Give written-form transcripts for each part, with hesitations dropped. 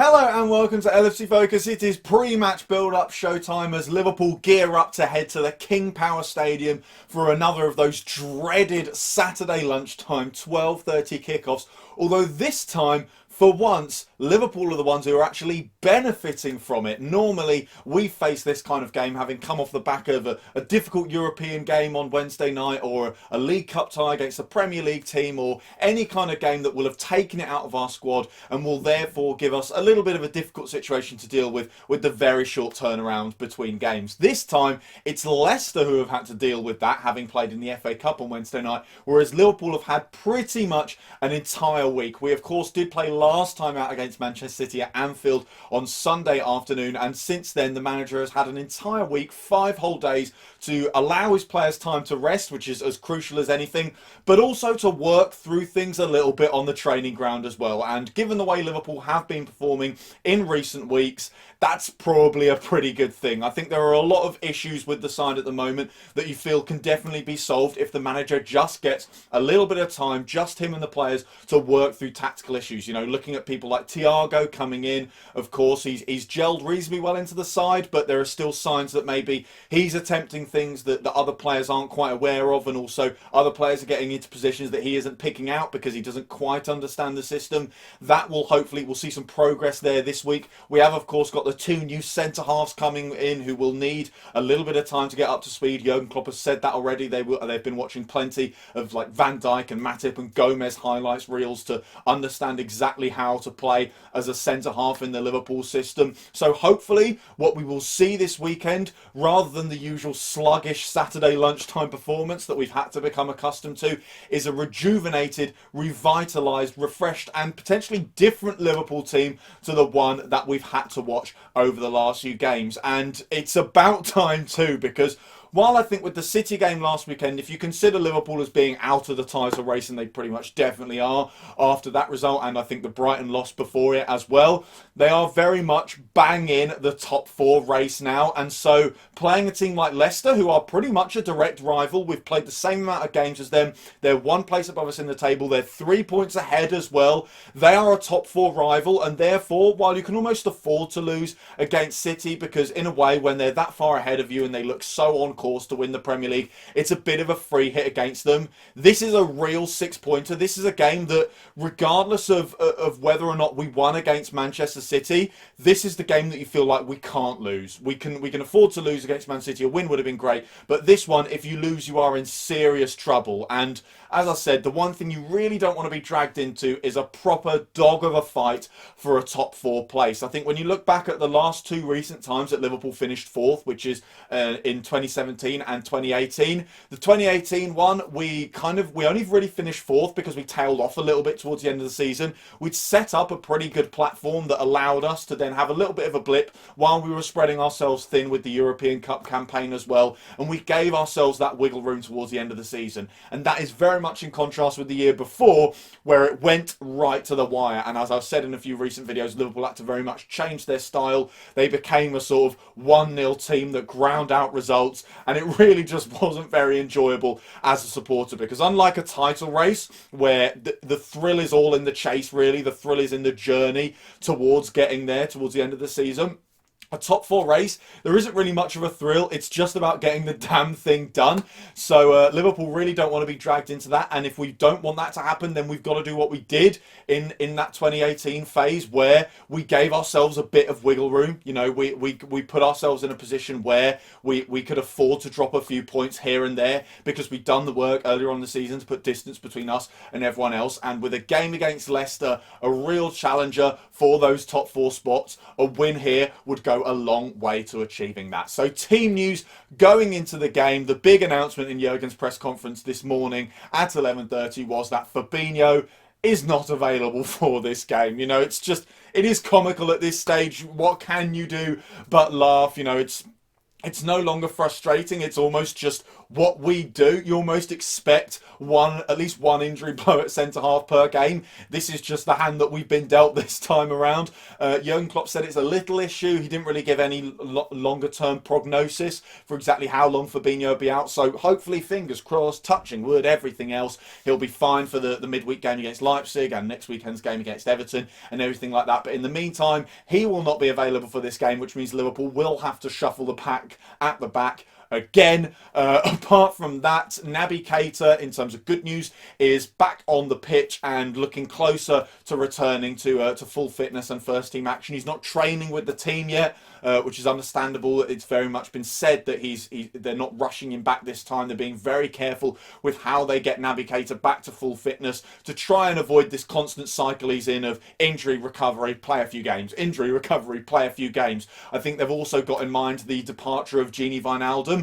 Hello and welcome to LFC Focus. It is pre-match build-up showtime as Liverpool gear up to head to the King Power Stadium for another of those dreaded Saturday lunchtime 12:30 kickoffs. Although this time, for once, Liverpool are the ones who are actually benefiting from it. Normally, we face this kind of game having come off the back of a difficult European game on Wednesday night, or a League Cup tie against a Premier League team, or any kind of game that will have taken it out of our squad and will therefore give us a little bit of a difficult situation to deal with the very short turnaround between games. This time, it's Leicester who have had to deal with that, having played in the FA Cup on Wednesday night, whereas Liverpool have had pretty much an entire week. We, of course, did play last time out against Manchester City at Anfield on Sunday afternoon, and since then the manager has had an entire week, 5 whole days, to allow his players time to rest, which is as crucial as anything, but also to work through things a little bit on the training ground as well. And given the way Liverpool have been performing in recent weeks, that's probably a pretty good thing. I think there are a lot of issues with the side at the moment that you feel can definitely be solved if the manager just gets a little bit of time, just him and the players, to work through tactical issues. You know, looking at people like Thiago coming in, of course, he's gelled reasonably well into the side, but there are still signs that maybe he's attempting things that other players aren't quite aware of, and also other players are getting into positions that he isn't picking out because he doesn't quite understand the system. That will hopefully, we'll see some progress there this week. We have, of course, got the 2 new centre halves coming in who will need a little bit of time to get up to speed. Jurgen Klopp has said that already. They've been watching plenty of like Van Dijk and Matip and Gomez highlights reels to understand exactly how to play as a centre half in the Liverpool system. So hopefully what we will see this weekend, rather than the usual sluggish Saturday lunchtime performance that we've had to become accustomed to, is a rejuvenated, revitalised, refreshed and potentially different Liverpool team to the one that we've had to watch over the last few games. And it's about time too, because while I think with the City game last weekend, if you consider Liverpool as being out of the title race, and they pretty much definitely are after that result, and I think the Brighton loss before it as well, they are very much bang in the top 4 race now. And so playing a team like Leicester, who are pretty much a direct rival, we've played the same amount of games as them, they're 1 place above us in the table, they're 3 points ahead as well, they are a top 4 rival, and therefore, while you can almost afford to lose against City, because in a way when they're that far ahead of you and they look so on course to win the Premier League, it's a bit of a free hit against them. This is a real 6-pointer. This is a game that, regardless of whether or not we won against Manchester City, this is the game that you feel like we can't lose. We can afford to lose against Man City. A win would have been great, but this one, if you lose, you are in serious trouble. And as I said, the one thing you really don't want to be dragged into is a proper dog of a fight for a top 4 place. I think when you look back at the last 2 recent times that Liverpool finished 4th, which is in 2017 and 2018. The 2018 one, we only really finished 4th because we tailed off a little bit towards the end of the season. We'd set up a pretty good platform that allowed us to then have a little bit of a blip while we were spreading ourselves thin with the European Cup campaign as well, and we gave ourselves that wiggle room towards the end of the season. And that is very much in contrast with the year before, where it went right to the wire. And as I've said in a few recent videos, Liverpool had to very much change their style. They became a sort of 1-0 team that ground out results, and it really just wasn't very enjoyable as a supporter, because unlike a title race where the thrill is all in the chase, really, the thrill is in the journey towards getting there towards the end of the season, a top 4 race, there isn't really much of a thrill. It's just about getting the damn thing done. So Liverpool really don't want to be dragged into that. And if we don't want that to happen, then we've got to do what we did in that 2018 phase, where we gave ourselves a bit of wiggle room. You know, we put ourselves in a position where we could afford to drop a few points here and there, because we'd done the work earlier on in the season to put distance between us and everyone else. And with a game against Leicester, a real challenger for those top 4 spots, a win here would go a long way to achieving that. So team news going into the game, the big announcement in Jurgen's press conference this morning at 11:30 was that Fabinho is not available for this game. You know, it is comical at this stage. What can you do but laugh? You know, it's It's no longer frustrating. It's almost just what we do. You almost expect at least one injury blow at centre half per game. This is just the hand that we've been dealt this time around. Jurgen Klopp said it's a little issue. He didn't really give any longer term prognosis for exactly how long Fabinho will be out. So hopefully, fingers crossed, touching wood, everything else, he'll be fine for the midweek game against Leipzig and next weekend's game against Everton and everything like that. But in the meantime, he will not be available for this game, which means Liverpool will have to shuffle the pack at the back again. Apart from that, Naby Keita, in terms of good news, is back on the pitch and looking closer to returning to full fitness and first team action. He's not training with the team yet, which is understandable. It's very much been said that they're not rushing him back this time. They're being very careful with how they get Naby Keita back to full fitness to try and avoid this constant cycle he's in of injury, recovery, play a few games, injury, recovery, play a few games. I think they've also got in mind the departure of Gini Wijnaldum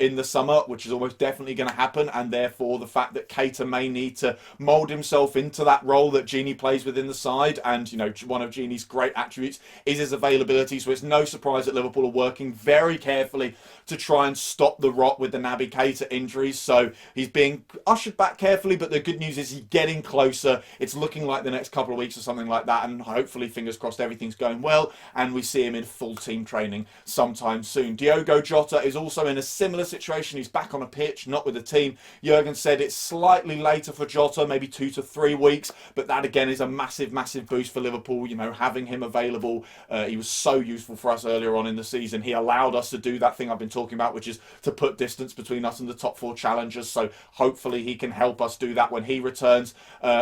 in the summer, which is almost definitely going to happen, and therefore the fact that Keita may need to mould himself into that role that Gini plays within the side. And one of Gini's great attributes is his availability, so it's no surprise that Liverpool are working very carefully to try and stop the rot with the Naby Keita injuries. So he's being ushered back carefully, but the good news is he's getting closer. It's looking like the next couple of weeks or something like that, and hopefully, fingers crossed, everything's going well and we see him in full team training sometime soon. Diogo Jota is also in a similar situation. He's back on a pitch, not with the team. Jurgen said it's slightly later for Jota, maybe 2 to 3 weeks, but that again is a massive boost for Liverpool. Having him available, he was so useful for us earlier on in the season. He allowed us to do that thing I've been talking about, which is to put distance between us and the top 4 challengers. So hopefully he can help us do that when he returns.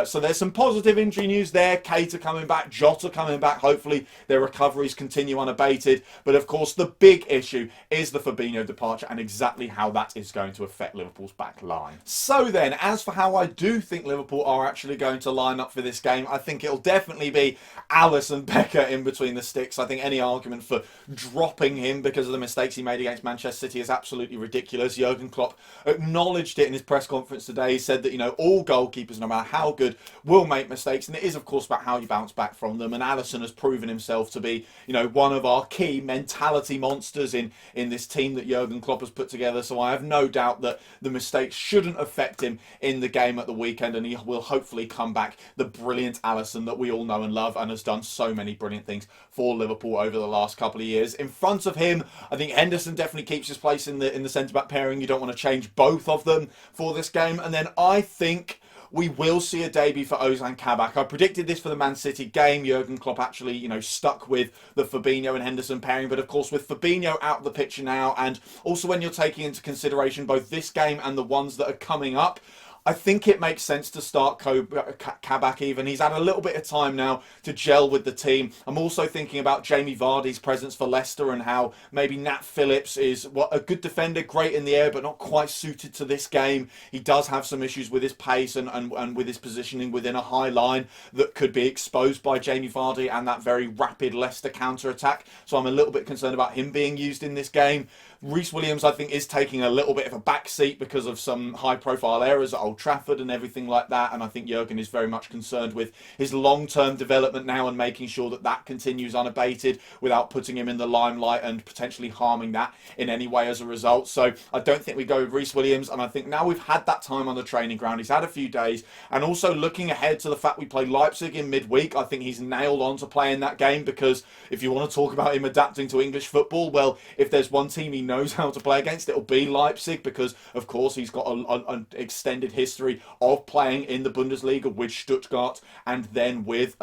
So there's some positive injury news there. Keita coming back, Jota coming back. Hopefully their recoveries continue unabated. But of course the big issue is the Fabinho departure and exactly how that is going to affect Liverpool's back line. So then, as for how I do think Liverpool are actually going to line up for this game, I think it'll definitely be Alisson Becker in between the sticks. I think any argument for dropping him because of the mistakes he made against Manchester City is absolutely ridiculous. Jurgen Klopp acknowledged it in his press conference today. He said that, all goalkeepers, no matter how good, will make mistakes, and it is of course about how you bounce back from them. And Alisson has proven himself to be, one of our key mentality monsters in this team that Jurgen Klopp has put together. So I have no doubt that the mistakes shouldn't affect him in the game at the weekend, and he will hopefully come back the brilliant Alisson that we all know and love and has done so many brilliant things for Liverpool over the last couple of years. In front of him, I think Henderson definitely keeps his place in the centre-back pairing. You don't want to change both of them for this game. And then I think we will see a debut for Ozan Kabak. I predicted this for the Man City game. Jurgen Klopp actually, stuck with the Fabinho and Henderson pairing. But of course, with Fabinho out of the picture now, and also when you're taking into consideration both this game and the ones that are coming up, I think it makes sense to start Kabak even. He's had a little bit of time now to gel with the team. I'm also thinking about Jamie Vardy's presence for Leicester and how maybe Nat Phillips is a good defender, great in the air, but not quite suited to this game. He does have some issues with his pace and with his positioning within a high line that could be exposed by Jamie Vardy and that very rapid Leicester counter-attack. So I'm a little bit concerned about him being used in this game. Reece Williams, I think, is taking a little bit of a backseat because of some high-profile errors at Old Trafford and everything like that. And I think Jurgen is very much concerned with his long-term development now and making sure that that continues unabated without putting him in the limelight and potentially harming that in any way as a result. So I don't think we go with Reece Williams. And I think now we've had that time on the training ground, he's had a few days. And also looking ahead to the fact we play Leipzig in midweek, I think he's nailed on to playing that game, because if you want to talk about him adapting to English football, well, if there's one team he knows how to play against, it'll be Leipzig, because of course he's got an extended history of playing in the Bundesliga with Stuttgart and then with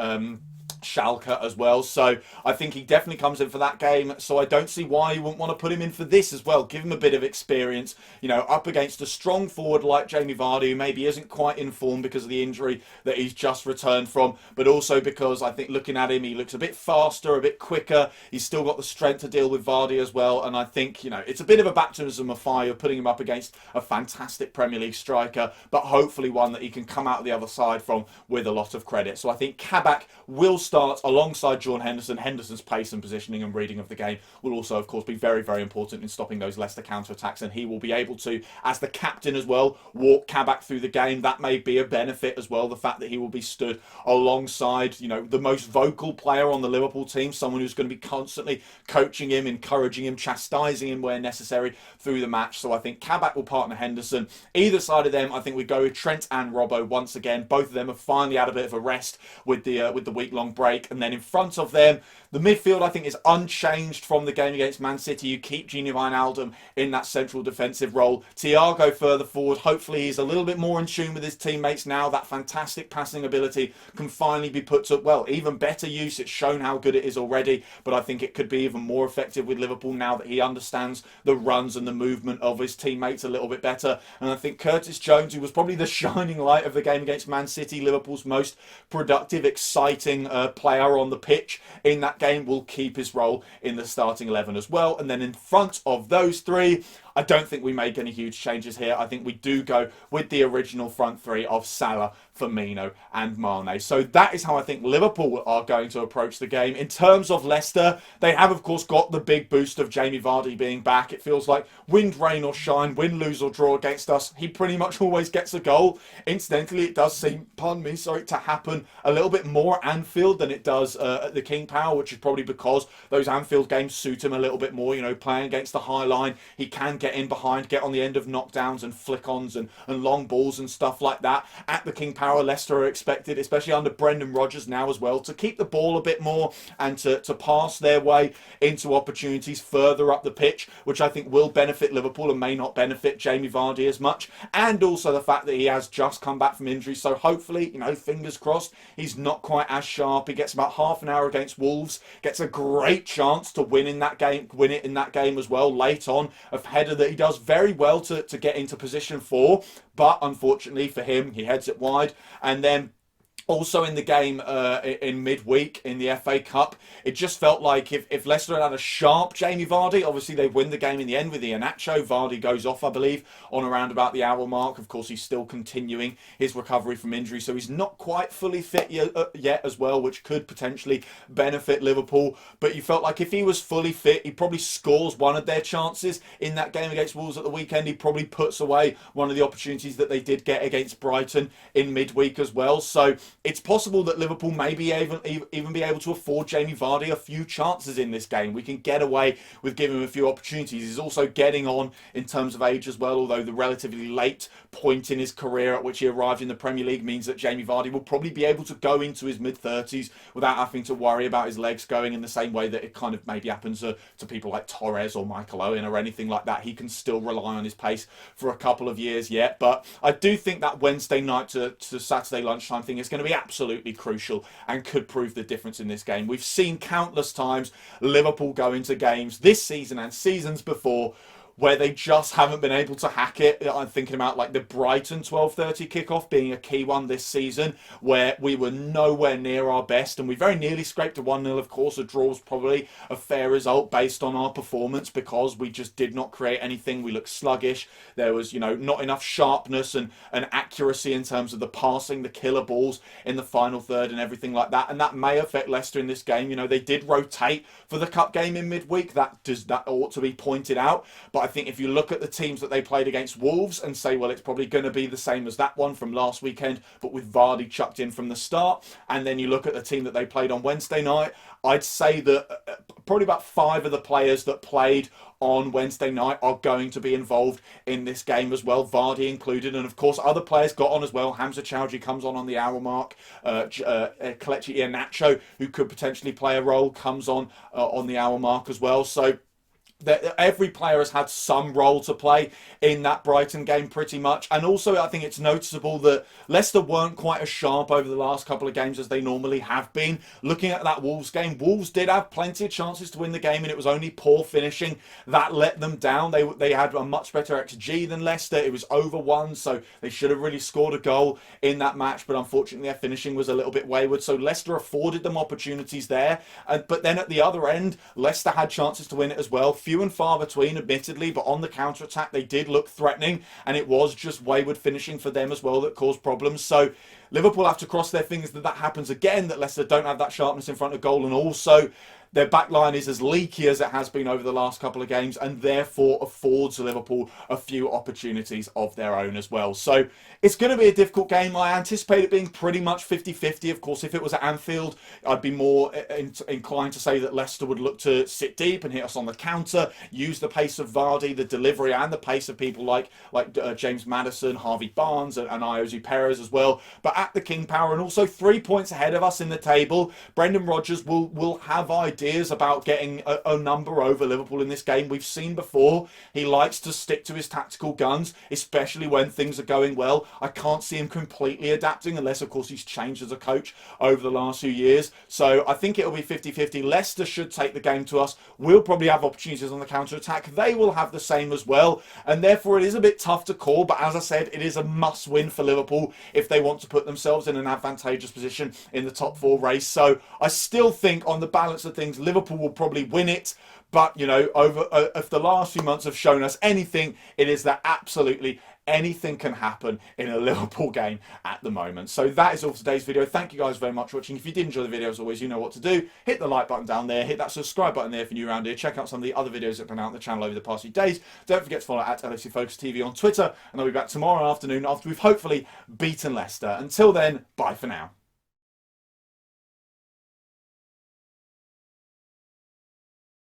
Schalke as well. So I think he definitely comes in for that game. So I don't see why you wouldn't want to put him in for this as well. Give him a bit of experience, up against a strong forward like Jamie Vardy, who maybe isn't quite in form because of the injury that he's just returned from, but also because I think looking at him, he looks a bit faster, a bit quicker. He's still got the strength to deal with Vardy as well. And I think, it's a bit of a baptism of fire putting him up against a fantastic Premier League striker, but hopefully one that he can come out the other side from with a lot of credit. So I think Kabak will start alongside Jordan Henderson. Henderson's pace and positioning and reading of the game will also, of course, be very, very important in stopping those Leicester counter-attacks, and he will be able to, as the captain as well, walk Kabak through the game. That may be a benefit as well, the fact that he will be stood alongside, you know, the most vocal player on the Liverpool team, someone who's going to be constantly coaching him, encouraging him, chastising him where necessary through the match. So I think Kabak will partner Henderson. Either side of them, I think we go with Trent and Robbo once again. Both of them have finally had a bit of a rest with the week-long break. And then in front of them, the midfield, I think, is unchanged from the game against Man City. You keep Gini Wijnaldum in that central defensive role. Thiago further forward. Hopefully he's a little bit more in tune with his teammates now. That fantastic passing ability can finally be put to, well, even better use. It's shown how good it is already, but I think it could be even more effective with Liverpool now that he understands the runs and the movement of his teammates a little bit better. And I think Curtis Jones, who was probably the shining light of the game against Man City, Liverpool's most productive, exciting player on the pitch in that game, will keep his role in the starting 11 as well. And then in front of those three, I don't think we make any huge changes here. I think we do go with the original front three of Salah, Firmino and Mane. So that is how I think Liverpool are going to approach the game. In terms of Leicester, they have, of course, got the big boost of Jamie Vardy being back. It feels like wind, rain or shine, win, lose or draw against us, he pretty much always gets a goal. Incidentally, it does seem, to happen a little bit more at Anfield than it does at the King Power, which is probably because those Anfield games suit him a little bit more. You know, playing against the high line, he can get in behind, get on the end of knockdowns and flick-ons and long balls and stuff like that. At the King Power, Leicester are expected, especially under Brendan Rodgers now as well, to keep the ball a bit more and to pass their way into opportunities further up the pitch, which I think will benefit Liverpool and may not benefit Jamie Vardy as much. And also the fact that he has just come back from injury, so hopefully, you know, fingers crossed, he's not quite as sharp. He gets about half an hour against Wolves, gets a great chance to win it in that game as well, late on, a header that he does very well to get into position for, but unfortunately for him, he heads it wide. And then also in the game in midweek in the FA Cup, it just felt like if Leicester had a sharp Jamie Vardy, obviously they win the game in the end with the Iheanacho. Vardy goes off, I believe, on around about the hour mark. Of course, he's still continuing his recovery from injury, so he's not quite fully fit yet as well, which could potentially benefit Liverpool. But you felt like if he was fully fit, he probably scores one of their chances in that game against Wolves at the weekend. He probably puts away one of the opportunities that they did get against Brighton in midweek as well. So it's possible that Liverpool may be even be able to afford Jamie Vardy a few chances in this game. We can get away with giving him a few opportunities. He's also getting on in terms of age as well, although the relatively late point in his career at which he arrived in the Premier League means that Jamie Vardy will probably be able to go into his mid-30s without having to worry about his legs going in the same way that it kind of maybe happens to people like Torres or Michael Owen or anything like that. He can still rely on his pace for a couple of years yet. But I do think that Wednesday night to Saturday lunchtime thing is going to be absolutely crucial and could prove the difference in this game. We've seen countless times Liverpool go into games this season and seasons before where they just haven't been able to hack it. I'm thinking about like the Brighton 12:30 kickoff being a key one this season, where we were nowhere near our best, and we very nearly scraped a 1-0. Of course, a draw was probably a fair result based on our performance because we just did not create anything. We looked sluggish. There was, you know, not enough sharpness and accuracy in terms of the passing, the killer balls in the final third and everything like that. And that may affect Leicester in this game. You know, they did rotate for the cup game in midweek. That ought to be pointed out. But I think if you look at the teams that they played against Wolves and say, well, it's probably going to be the same as that one from last weekend, but with Vardy chucked in from the start, and then you look at the team that they played on Wednesday night, I'd say that probably about 5 of the players that played on Wednesday night are going to be involved in this game as well, Vardy included. And of course, other players got on as well. Hamza Chowdhury comes on the hour mark. Kelechi Iheanacho, who could potentially play a role, comes on the hour mark as well. So every player has had some role to play in that Brighton game pretty much. And also I think it's noticeable that Leicester weren't quite as sharp over the last couple of games as they normally have been. Looking at that Wolves game, Wolves did have plenty of chances to win the game and it was only poor finishing that let them down. They had a much better XG than Leicester. It was over 1, so they should have really scored a goal in that match, but unfortunately their finishing was a little bit wayward. So Leicester afforded them opportunities there, but then at the other end Leicester had chances to win it as well. few and far between, admittedly, but on the counter-attack they did look threatening, and it was just wayward finishing for them as well that caused problems. So Liverpool have to cross their fingers that happens again, that Leicester don't have that sharpness in front of goal, and also their back line is as leaky as it has been over the last couple of games, and therefore affords Liverpool a few opportunities of their own as well. So it's going to be a difficult game. I anticipate it being pretty much 50-50. Of course, if it was at Anfield, I'd be more inclined to say that Leicester would look to sit deep and hit us on the counter, use the pace of Vardy, the delivery, and the pace of people like James Maddison, Harvey Barnes, and Iosi Perez as well. But at the King Power, and also 3 points ahead of us in the table, Brendan Rodgers will have ideas about getting a number over Liverpool in this game. We've seen before he likes to stick to his tactical guns, especially when things are going well. I can't see him completely adapting, unless of course he's changed as a coach over the last few years. So I think it'll be 50-50. Leicester should take the game to us. We'll probably have opportunities on the counter-attack. They will have the same as well, and therefore it is a bit tough to call. But as I said, it is a must-win for Liverpool if they want to put themselves in an advantageous position in the top 4 race. So I still think, on the balance of things, Liverpool will probably win it. But, you know, if the last few months have shown us anything, it is that absolutely anything can happen in a Liverpool game at the moment. So that is all for today's video. Thank you guys very much for watching. If you did enjoy the video, as always, you know what to do. Hit the like button down there. Hit that subscribe button there if you're new around here. Check out some of the other videos that have been out on the channel over the past few days. Don't forget to follow at LFC Focus TV on Twitter. And I'll be back tomorrow afternoon after we've hopefully beaten Leicester. Until then, bye for now.